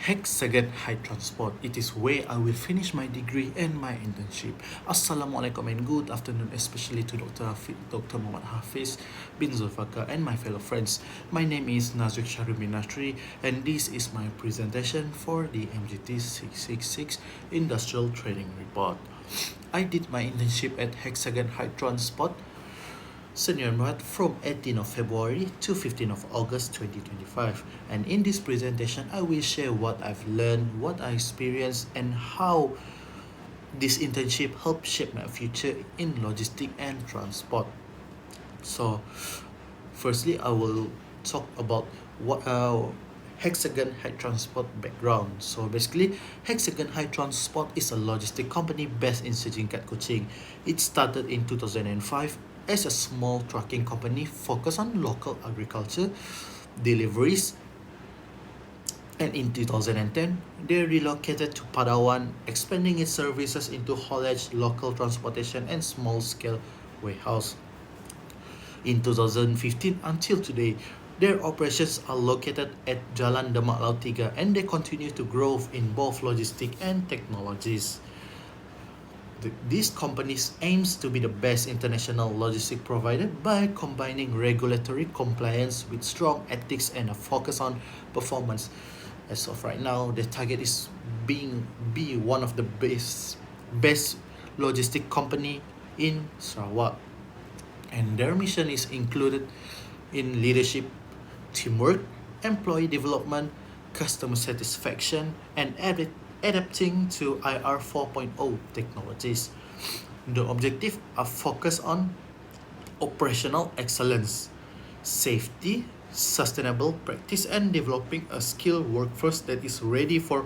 Hexagon Highs Transport. It is where I will finish my degree and my internship. Assalamualaikum and good afternoon, especially to Dr. Muhammad Hafiz bin Zulfakar and my fellow friends. My name is Nazriq Shahrum Bin Nashri, and this is my presentation for the MGT666 Industrial Training Report. I did my internship at Hexagon Highs Transport Senior Month from 18th of February to 15th of August 2025. And in this presentation, I will share what I've learned, what I experienced, and how this internship helped shape my future in logistics and transport. So, firstly, I will talk about what Hexagon Highs Transport background. So basically, Hexagon Highs Transport is a logistic company based in Sejingkat, Kuching. It started in 2005 as a small trucking company focused on local agriculture deliveries, and in 2010 they relocated to Padawan, expanding its services into haulage, local transportation, and small-scale warehouse. In 2015 until today, their operations are located at Jalan Demak Lautiga, and they continue to grow in both logistics and technologies. These companies aims to be the best international logistic provider by combining regulatory compliance with strong ethics and a focus on performance. As of right now, the target is be one of the best logistic company in Sarawak, and their mission is included in leadership, teamwork, employee development, customer satisfaction, and adapting to IR 4.0 technologies. The objectives are focused on operational excellence, safety, sustainable practice, and developing a skilled workforce that is ready for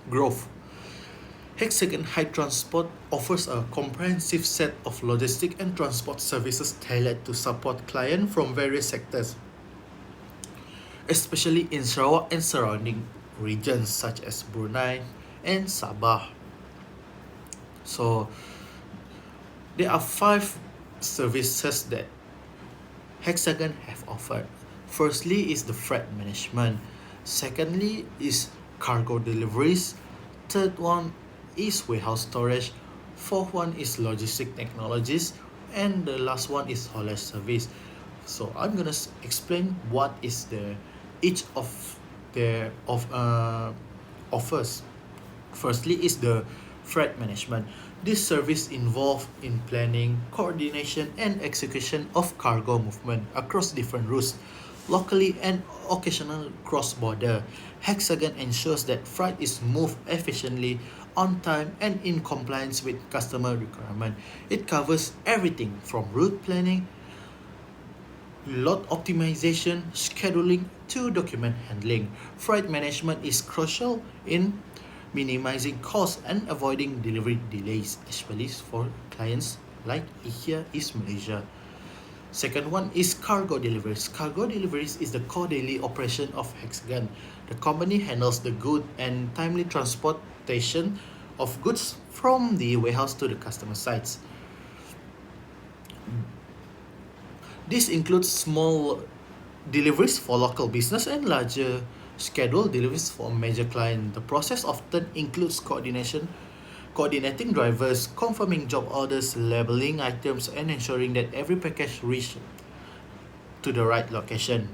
growth. Hexagon Highs Transport offers a comprehensive set of logistic and transport services tailored to support clients from various sectors, especially in Sarawak and surrounding regions such as Brunei and Sabah. So there are 5 services that Hexagon have offered. Firstly is the freight management. Secondly is cargo deliveries. Third one is warehouse storage. Fourth one is logistic technologies, and the last one is haulage service. So I'm gonna explain what is the each of their offers. Firstly is the freight management. This service involved in planning, coordination, and execution of cargo movement across different routes, locally and occasional cross-border. Hexagon ensures that freight is moved efficiently, on time, and in compliance with customer requirement. It covers everything from route planning, load optimization, scheduling, to document handling. Freight management is crucial in minimizing costs and avoiding delivery delays, especially for clients like here is Malaysia. Second one is cargo deliveries. Cargo deliveries is the core daily operation of Hexagon. The company handles the good and timely transportation of goods from the warehouse to the customer sites. This includes small deliveries for local business and larger scheduled deliveries for major clients. The process often includes coordinating drivers, confirming job orders, labeling items, and ensuring that every package reaches to the right location.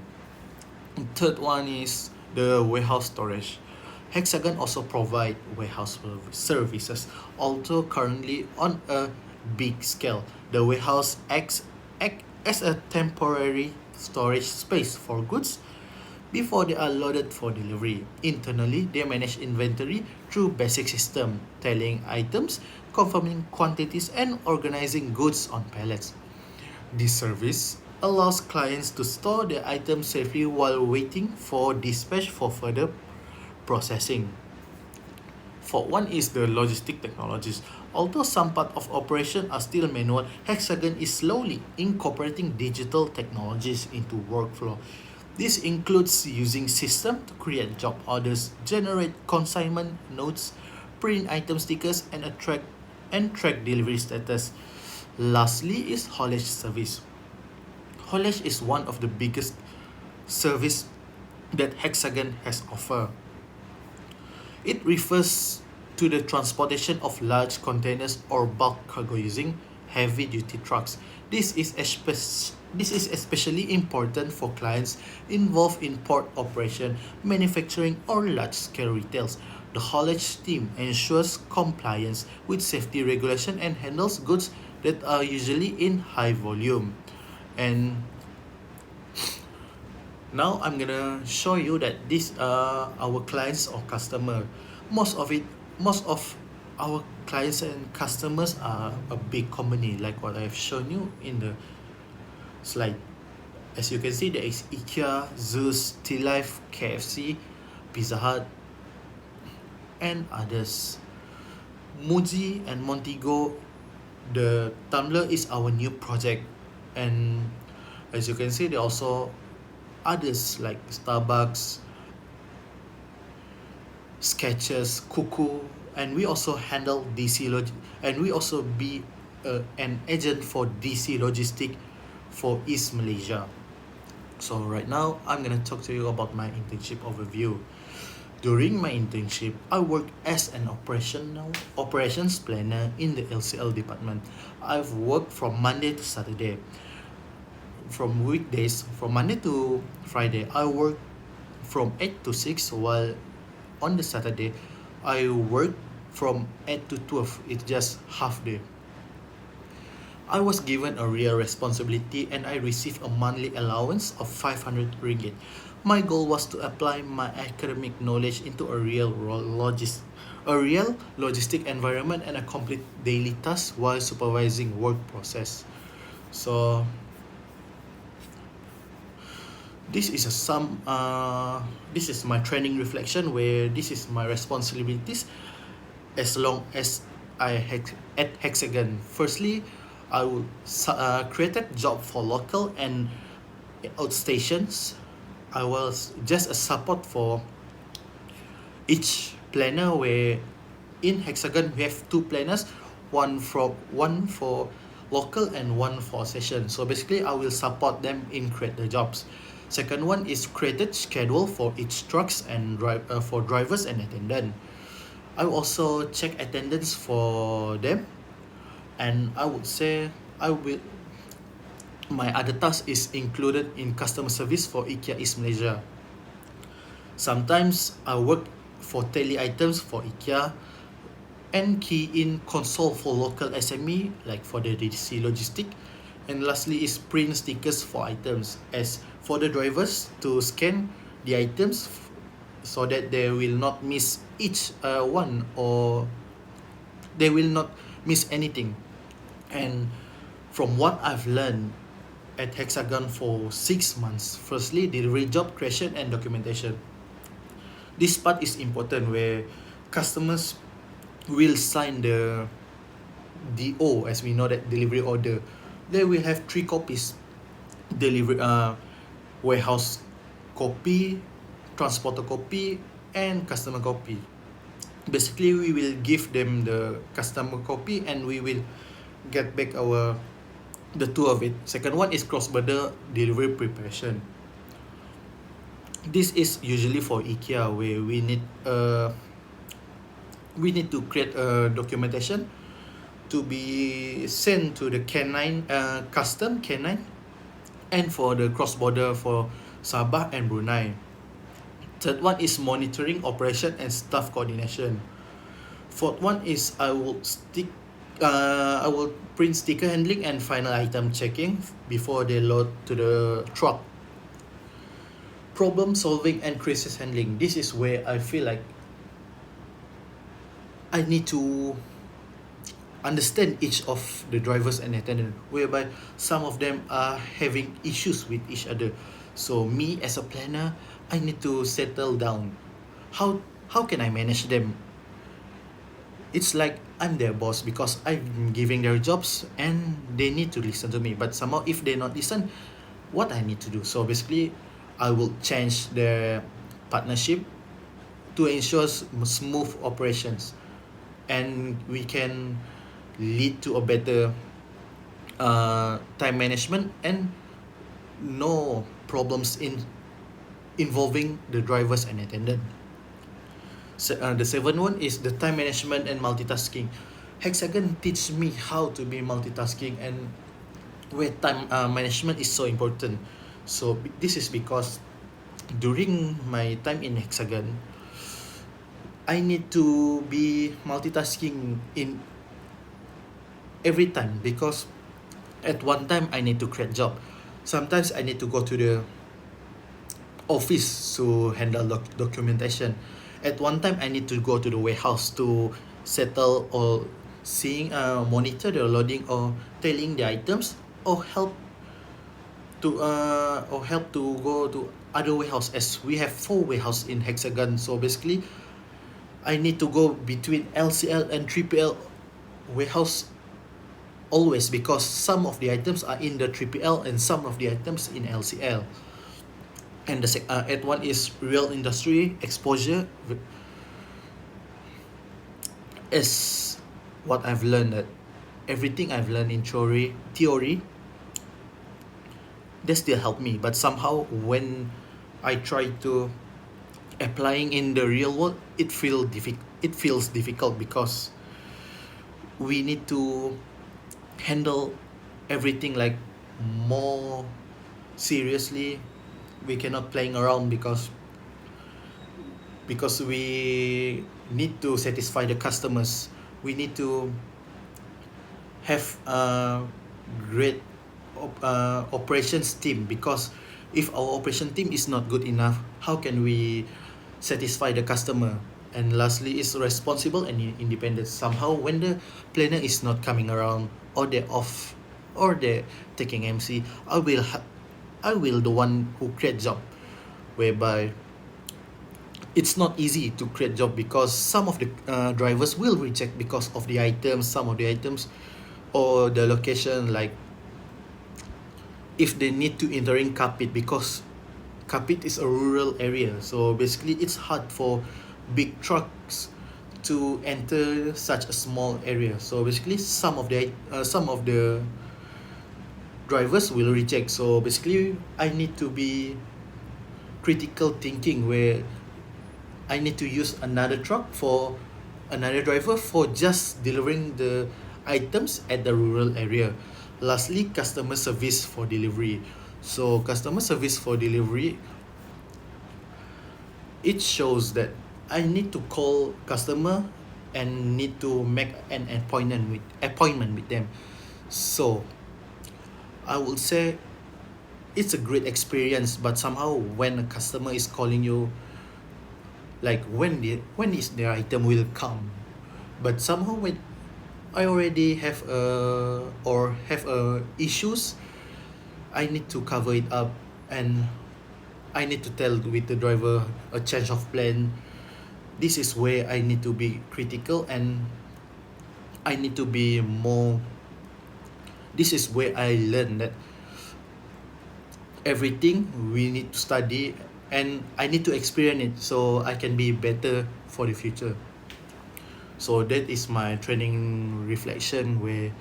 Third one is the warehouse storage. Hexagon also provide warehouse services, although currently on a big scale. The warehouse act as a temporary storage space for goods before they are loaded for delivery. Internally, they manage inventory through basic system, tallying items, confirming quantities, and organizing goods on pallets. This service allows clients to store their items safely while waiting for dispatch for further processing. Fourth one is the logistic technologies. Although some part of operation are still manual, Hexagon is slowly incorporating digital technologies into workflow. This includes using system to create job orders, generate consignment notes, print item stickers, and track delivery status. Lastly is haulage service. Haulage is one of the biggest service that Hexagon has offered. It refers to the transportation of large containers or bulk cargo using heavy duty trucks. This is especially important for clients involved in port operation, manufacturing, or large scale retails. The haulage team ensures compliance with safety regulation and handles goods that are usually in high volume. And now I'm gonna show you that these are our clients or customer. Most of it, most of our clients and customers are a big company, like what I've shown you in the slide. As you can see, there is IKEA, Zeus, T Life, KFC, Pizza Hut, and others. Muji and Montego, the Tumblr is our new project, and as you can see, there are also others like Starbucks, Skechers, Kuku, and we also handle and we also be an agent for DC Logistic for East Malaysia. So right now, I'm gonna talk to you about my internship overview. During my internship, I worked as an operations planner in the LCL department. I've worked from Monday to Saturday. From weekdays, from Monday to Friday, I work from 8 to 6, while on the Saturday, I work from 8 to 12. It's just half day. I was given a real responsibility and I received a monthly allowance of 500 ringgit. My goal was to apply my academic knowledge into a real logistic environment and a complete daily task while supervising work process. So this is this is my training reflection where this is my responsibilities as long as at Hexagon. Firstly, I will created job for local and outstations. I was just a support for each planner, where in Hexagon we have two planners, one for local and one for session. So basically I will support them in create the jobs. Second one is created schedule for each trucks and for drivers and attendant. I will also check attendance for them, and I would say I will my other task is included in customer service for IKEA East Malaysia. Sometimes I work for tally items for IKEA and key in console for local SME like for the DC logistic. And lastly is print stickers for items as for the drivers to scan the items so that they will not miss each one, or they will not miss anything. And from what I've learned at Hexagon for 6 months, firstly, delivery job creation and documentation. This part is important where customers will sign the DO, as we know that delivery order. They will have 3 copies: delivery warehouse copy, transporter copy, and customer copy. Basically, we will give them the customer copy and we will get back the two of it. Second one is cross-border delivery preparation. This is usually for IKEA, where we need to create a documentation to be sent to the canine custom canine, and for the cross-border for Sabah and Brunei. Third one is monitoring operation and staff coordination. Fourth one is I will print sticker handling and final item checking before they load to the truck. Problem solving and crisis handling. This is where I feel like I need to understand each of the drivers and attendant, whereby some of them are having issues with each other. So me as a planner, I need to settle down. How can I manage them? It's like I'm their boss because I'm giving their jobs and they need to listen to me. But somehow if they not listen, what I need to do? So basically, I will change their partnership to ensure smooth operations, and we can lead to a better time management and no problems in involving the drivers and attendant. The seventh one is the time management and multitasking. Hexagon teach me how to be multitasking and where time management is so important. So this is because during my time in Hexagon, I need to be multitasking in every time because at one time I need to create job. Sometimes I need to go to the office to handle documentation. At one time I need to go to the warehouse to settle or seeing monitor the loading or tailing the items or help to go to other warehouse as we have 4 warehouse in Hexagon. So basically I need to go between LCL and 3PL warehouse always because some of the items are in the 3PL and some of the items in LCL. And the at one is real industry exposure is what I've learned, that everything I've learned in theory they still help me, but somehow when I try to applying in the real world, it feels difficult because we need to handle everything like more seriously. We cannot playing around because we need to satisfy the customers. We need to have a great operations team, because if our operation team is not good enough, how can we satisfy the customer? And lastly is responsible and independent. Somehow when the planner is not coming around or they're off or they're taking MC, I will the one who create job, whereby it's not easy to create job because some of the drivers will reject because of the items, some of the items or the location, like if they need to enter in Kapit, because Kapit is a rural area, so basically it's hard for big trucks to enter such a small area. So basically some of the drivers will reject. So basically I need to be critical thinking, where I need to use another truck for another driver for just delivering the items at the rural area. Lastly, customer service for delivery. So customer service for delivery, it shows that I need to call customer and need to make an appointment with them. So I would say it's a great experience, but somehow when a customer is calling you, like when is their item will come, but somehow when I already have issues, I need to cover it up, and I need to tell with the driver a change of plan. This is where I need to be critical and I need to be more. This is where I learned that everything we need to study and I need to experience it so I can be better for the future. So that is my training reflection, where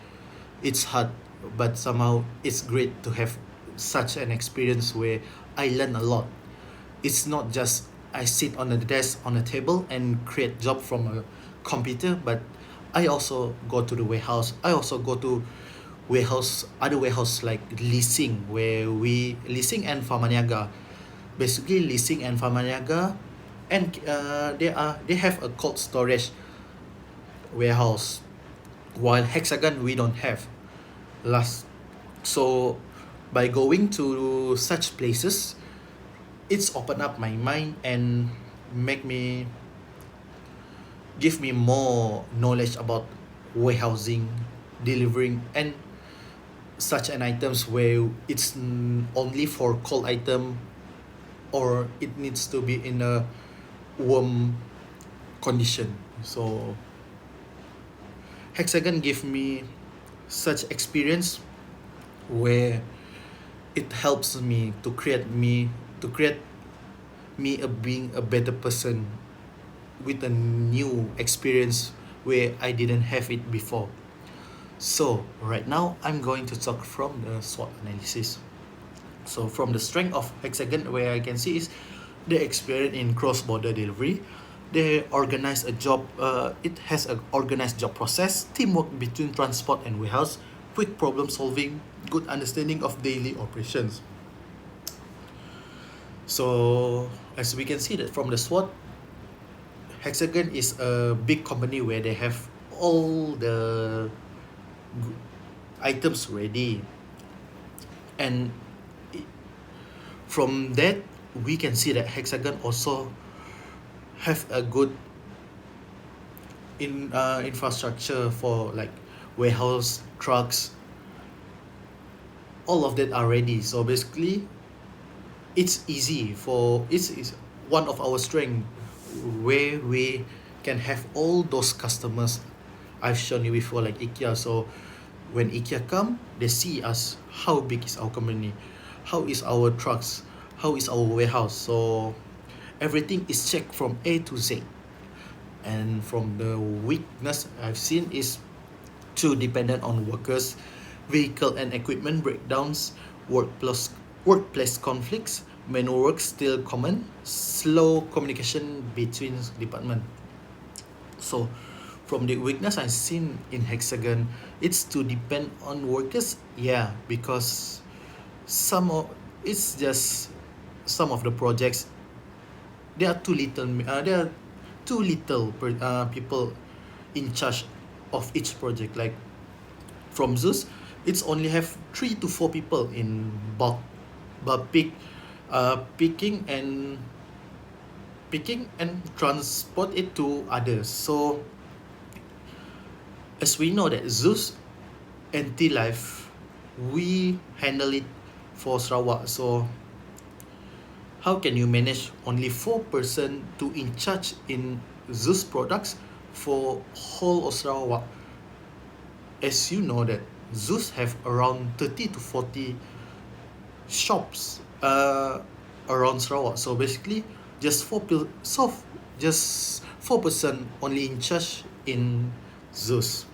it's hard but somehow it's great to have such an experience where I learn a lot. It's not just I sit on the desk on a table and create job from a computer, but I also go to the warehouse. I also go to other warehouse like leasing, where we leasing and Famaniaga. Basically leasing and Famaniaga, and they have a cold storage warehouse, while Hexagon we don't have. Last So by going to such places, it's opened up my mind and give me more knowledge about warehousing, delivering, and such an items where it's only for cold item or it needs to be in a warm condition. So Hexagon gave me such experience where it helps me to create me being a better person with a new experience where I didn't have it before. So right now I'm going to talk from the SWOT analysis. So from the strength of Hexagon, where I can see is the experience in cross-border delivery, They organize a job. It has an organized job process, teamwork between transport and warehouse, quick problem solving, good understanding of daily operations. So as we can see that from the SWOT, Hexagon is a big company where they have all the items ready, and from that we can see that Hexagon also have a good infrastructure for like warehouse, trucks, all of that are ready. So basically it's easy for it's one of our strength where we can have all those customers I've shown you before, like IKEA. So when IKEA come, they see us, how big is our company, how is our trucks, how is our warehouse. So everything is checked from A to Z. And from the weakness I've seen is too dependent on workers, vehicle and equipment breakdowns, workplace conflicts, manual work still common, slow communication between department. So from the weakness I've seen in Hexagon, it's to depend on workers. Yeah, because some of it's just some of the projects, there are too little people in charge of each project. Like from Zeus, it's only have 3 to 4 people in bulk, but picking and transport it to others. So as we know that Zeus and T-Life, we handle it for Sarawak. So how can you manage only 4 person to in charge in Zeus products for whole of Sarawak? As you know that Zeus have around 30 to 40 shops around Sarawak. So basically just just 4 person only in charge in Zeus.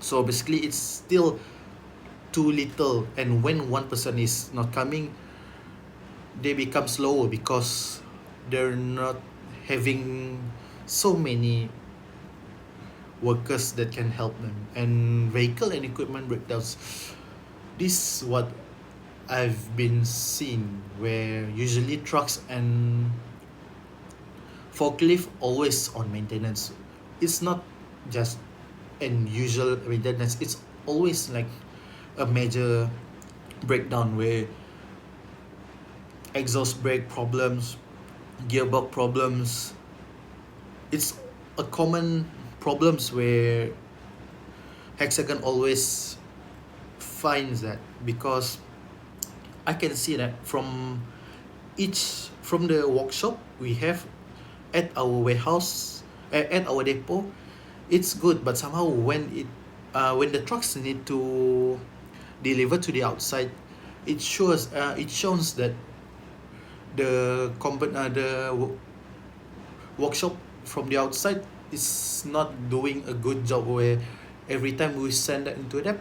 So basically it's still too little, and when 1 person is not coming, they become slower because they're not having so many workers that can help them. And vehicle and equipment breakdowns, this is what I've been seeing, where usually trucks and forklift always on maintenance. It's not just an usual maintenance, it's always like a major breakdown where exhaust brake problems, gearbox problems. It's a common problems where Hexagon always finds that, because I can see that from the workshop we have at our warehouse, at our depot, it's good. But somehow when the trucks need to deliver to the outside, it shows that the workshop from the outside is not doing a good job, where every time we send that into them,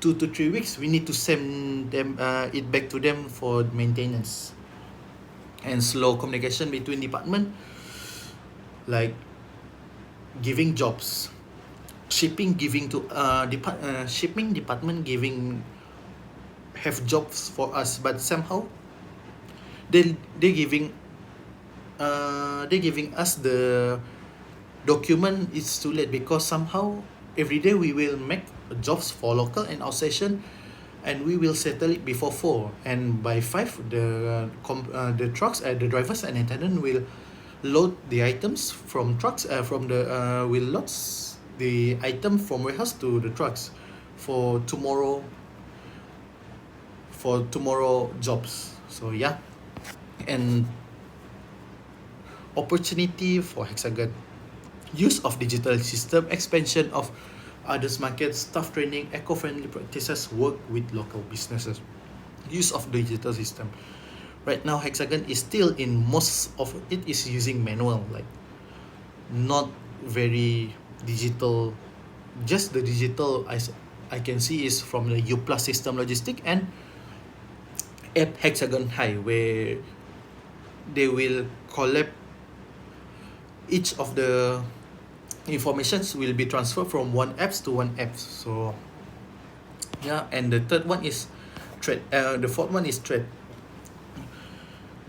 2 to 3 weeks we need to send them it back to them for maintenance. And slow communication between department, like giving jobs, shipping department giving have jobs for us, but somehow they giving us the document is too late, because somehow every day we will make jobs for local and outstation, and we will settle it before 4, and by 5 the trucks, the drivers and attendant will load the items from trucks, will load the item from warehouse to the trucks for tomorrow jobs. So yeah. And opportunity for Hexagon: use of digital system, expansion of others markets, staff training, eco-friendly practices, work with local businesses. Use of digital system. Right now Hexagon is still in most of it is using manual, like not very digital. Just the digital I can see is from the U Plus system logistic and at Hexagon High, where they will collect Each of the informations will be transferred from one apps to one app. So yeah, and the third one is trade. The fourth one is trade.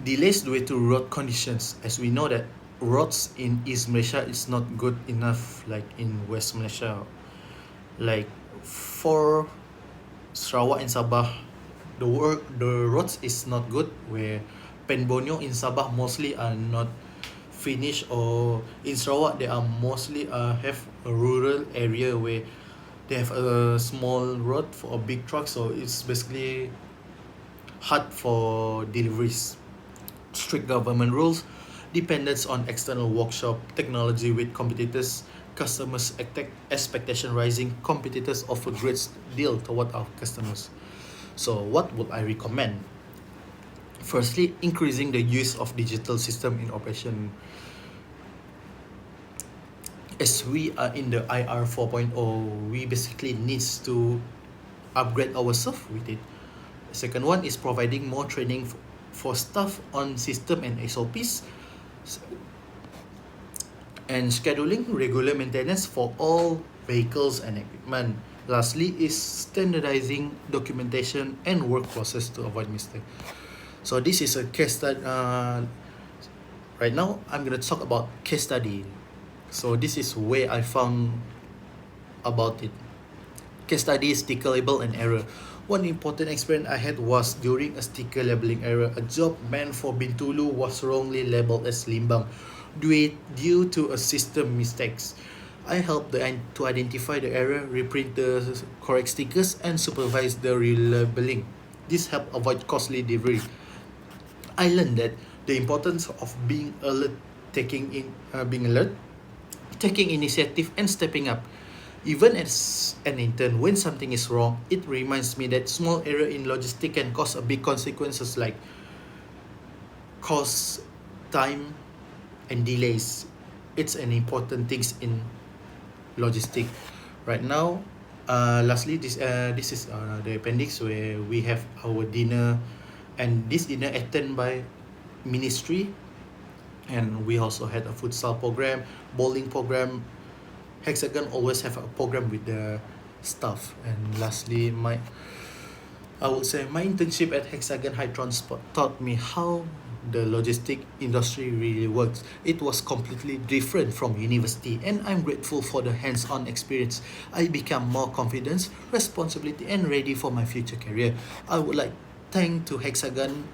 Delays due to road conditions. As we know that roads in East Malaysia is not good enough like in West Malaysia. Like for Sarawak and Sabah, the roads is not good. Where Penbonyo in Sabah mostly are not finished, or in Sarawak they are mostly have a rural area where they have a small road for a big truck, so it's basically hard for deliveries. Strict government rules, dependence on external workshop, technology with competitors, customers expectation rising, competitors offer great deal toward our customers. So what would I recommend? Firstly, increasing the use of digital system in operation. As we are in the IR 4.0, we basically needs to upgrade ourselves with it. Second one is providing more training for staff on system and SOPs, and scheduling regular maintenance for all vehicles and equipment. Lastly is standardizing documentation and work process to avoid mistake. So this is a case study. Right now, I'm gonna talk about case study. So this is where I found about it. Case study, sticker label and error. One important experience I had was during a sticker labeling error. A job meant for Bintulu was wrongly labeled as Limbang due to a system mistakes. I helped to identify the error, reprint the correct stickers, and supervise the relabeling. This helped avoid costly delivery. I learned that the importance of being alert, being alert, taking initiative, and stepping up. Even as an intern, when something is wrong, it reminds me that small error in logistics can cause a big consequences like cost, time, and delays. It's an important things in logistic. Right now, lastly, this is the appendix where we have our dinner, and this dinner attended by ministry, and we also had a futsal program, bowling program. Hexagon always have a program with the staff. And lastly, I would say my internship at Hexagon Highs Transport taught me how the logistic industry really works. It was completely different from university, and I'm grateful for the hands-on experience. I become more confident, responsibility, and ready for my future career. I would like thank to Hexagon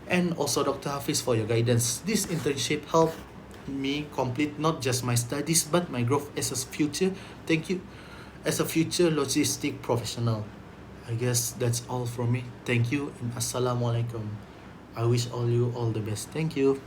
and also Dr. Hafiz for your guidance. This internship helped me complete not just my studies but my growth as a future. Thank you, as a future logistic professional. I guess that's all from me. Thank you and assalamualaikum. I wish all you all the best. Thank you.